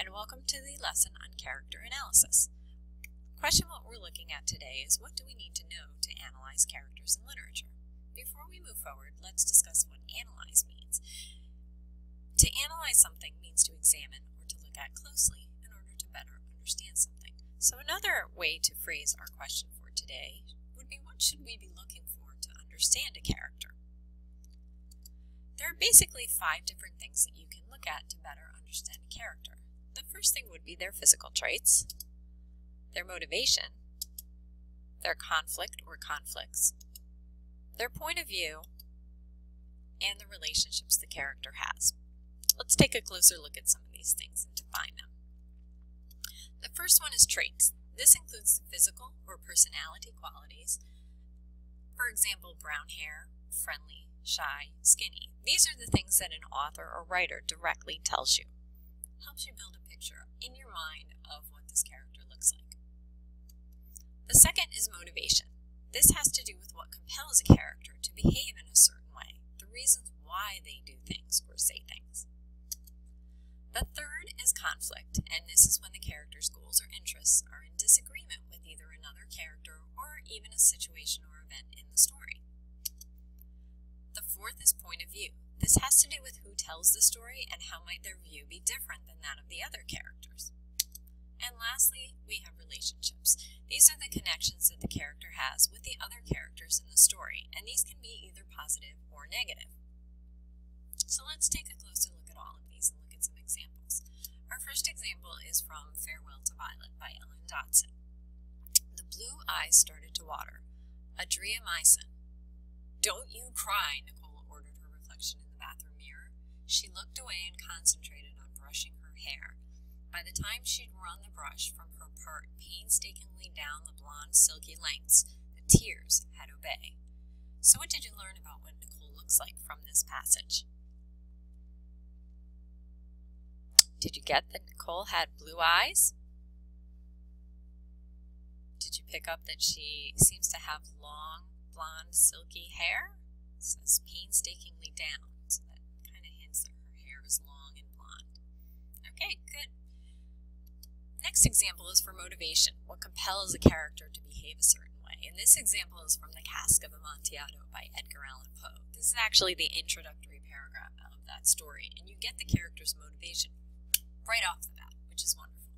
and welcome to the lesson on character analysis. The question what we're looking at today is what do we need to know to analyze characters in literature? Before we move forward, let's discuss what analyze means. To analyze something means to examine or to look at closely in order to better understand something. So another way to phrase our question for today would be what should we be looking for to understand a character? There are basically 5 different things that you can look at to better understand a character. The first thing would be their physical traits, their motivation, their conflict or conflicts, their point of view, and the relationships the character has. Let's take a closer look at some of these things and define them. The first one is traits. This includes the physical or personality qualities. For example, brown hair, friendly, shy, skinny. These are the things that an author or writer directly tells you. Helps you build a picture in your mind of what this character looks like. The second is motivation. This has to do with what compels a character to behave in a certain way, the reasons why they do things or say things. The third is conflict, and this is when the character's goals or interests are in disagreement with either another character or even a situation or event in the story. The fourth is point of view. This has to do with who tells the story and how might their view be different than that of the other characters. And lastly, we have relationships. These are the connections that the character has with the other characters in the story, and these can be either positive or negative. So let's take a closer look at all of these and look at some examples. Our first example is from Farewell to Violet by Ellen Dodson. The blue eyes started to water. Adriamycin. Don't you cry, Nicole ordered her reflection in the bathroom mirror. She looked away and concentrated on brushing her hair. By the time she'd run the brush from her part painstakingly down the blonde, silky lengths, the tears had obeyed. So what did you learn about what Nicole looks like from this passage? Did you get that Nicole had blue eyes? Did you pick up that she seems to have long, blonde, silky hair? It says painstakingly down, so that kind of hints that her hair is long and blonde. Okay, good. Next example is for motivation. What compels a character to behave a certain way? And this example is from The Cask of Amontillado by Edgar Allan Poe. This is actually the introductory paragraph of that story, and you get the character's motivation right off the bat, which is wonderful.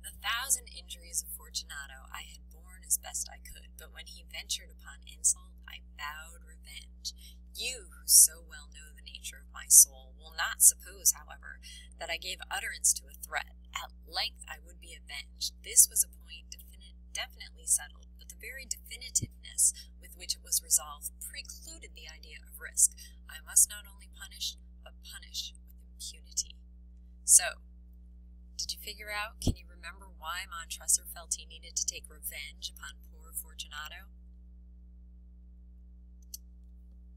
The 1,000 injuries of Fortunato I had borne as best I could, but when he ventured upon insult, I vowed revenge. You, who so well know the nature of my soul, will not suppose, however, that I gave utterance to a threat. At length I would be avenged. This was a point definitely settled, but the very definitiveness with which it was resolved precluded the idea of risk. I must not only punish, but punish with impunity. So, did you figure out, can you remember why Montresor felt he needed to take revenge upon poor Fortunato?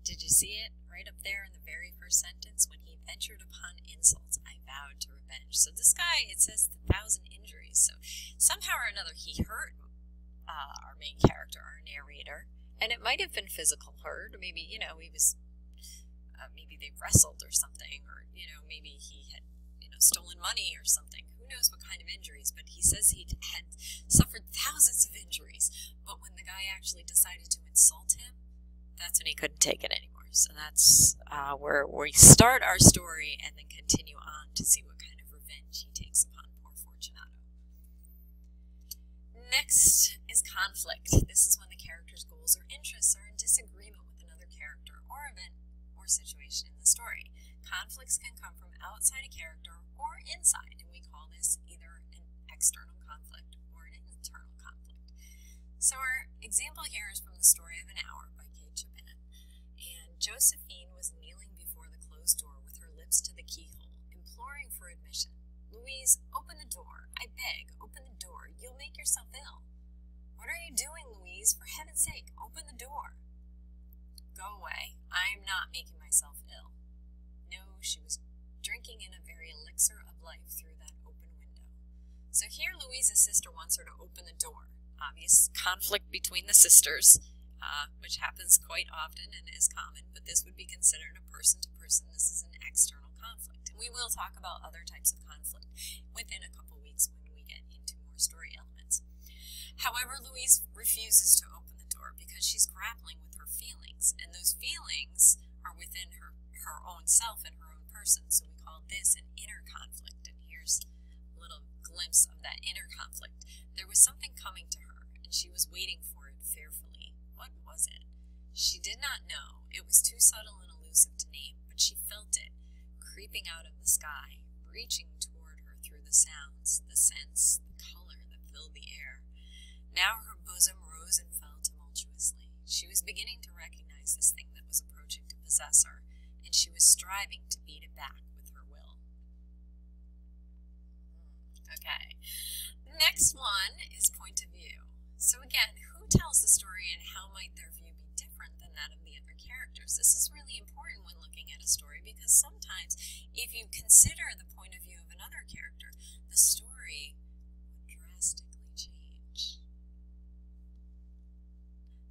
Did you see it right up there in the very first sentence? When he ventured upon insults, I vowed to revenge. So this guy, it says 1,000 injuries. So somehow or another he hurt our main character, our narrator. And it might have been physical hurt, or maybe, he was, maybe they wrestled or something, or, maybe he had, stolen money or something. Who knows what kind of injuries, but he says he had suffered thousands of injuries. But when the guy actually decided to insult him, that's when he couldn't take it anymore. So that's where we start our story and then continue on to see what kind of revenge he takes upon poor Fortunato. Next is conflict. This is when the character's goals or interests are in disagreement with another character or event or situation in the story. Conflicts can come from outside a character or inside, and we call this either an external conflict or an internal conflict. So our example here is from The Story of an Hour by Kate Chopin. And Josephine was kneeling before the closed door with her lips to the keyhole, imploring for admission. Louise, open the door. I beg, open the door. You'll make yourself ill. What are you doing, Louise? For heaven's sake, open the door. Go away. I am not making myself ill. No, she was drinking in a very elixir of life through that open window. So here Louise's sister wants her to open the door. Obvious conflict between the sisters, which happens quite often and is common, but this would be considered a person-to-person. This is an external conflict. We will talk about other types of conflict within a couple weeks when we get into more story elements. However, Louise refuses to open the door because she's grappling with her feelings, and those feelings are within her own self and her own person. So we call this an inner conflict, and here's a little glimpse of that inner conflict. There was something coming to her, and she was waiting for it fearfully. What was it? She did not know. It was too subtle and elusive to name, but she felt it, creeping out of the sky, reaching toward her through the sounds, the scents, the color that filled the air. Now her bosom rose and fell tumultuously. She was beginning to recognize this thing that was approaching to possess her, and she was striving to beat it back with her will. Okay. The next one is point of view. So again, who tells the story and how might their view be different than that of the other characters? This is really important when looking at a story because sometimes if you consider the point of view of another character, the story would drastically change.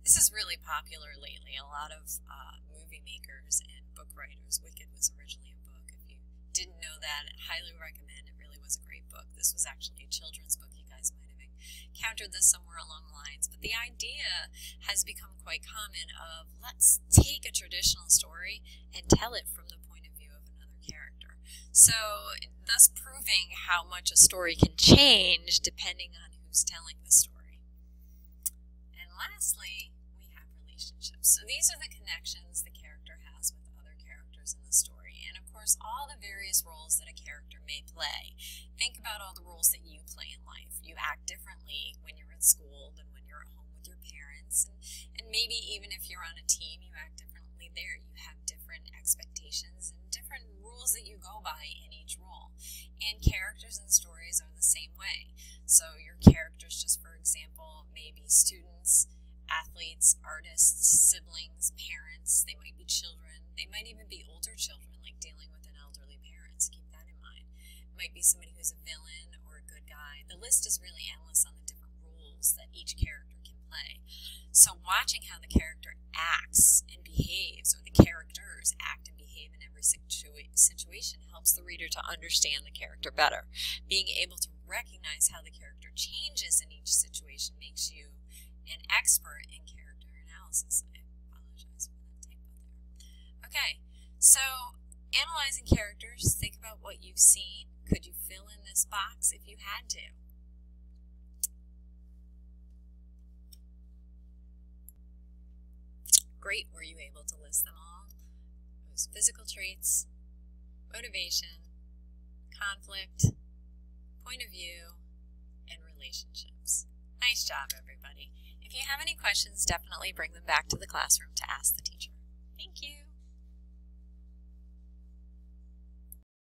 This is really popular lately. A lot of movie makers and book writers. Wicked was originally a book. If you didn't know that, I highly recommend. It really was a great book. This was actually a children's book. You guys might have encountered this somewhere along the lines. But the idea has become quite common of let's take a traditional story and tell it from the point of view of another character. So thus proving how much a story can change depending on who's telling the story. And lastly, we have relationships. So these are the connections the character has with other characters in the story. And of course, all the various roles that a character may play. Think about all the roles that you play in life. You act differently when you're at school than when you're at home with your parents. And maybe even if you're on a team, you act differently there. You have different expectations and different rules that you go by in each role. And characters in stories are the same way. So your characters, just for example, may be students, athletes, artists, siblings, parents. They might be children. They might even be older children, like dealing with an elderly parents. Keep that in mind. It might be somebody who's a villain or a good guy. The list is really endless on the different roles that each character can play. So watching how the character acts and behaves, or the characters act and behave in every situation helps the reader to understand the character better. Being able to recognize how the character changes in each situation makes you an expert in character analysis. I apologize for that typo there. Okay, so analyzing characters, think about what you've seen. Could you fill in this box if you had to? Great, were you able to list them all? Those physical traits, motivation, conflict, point of view, and relationships. Nice job, everybody. If you have any questions, definitely bring them back to the classroom to ask the teacher.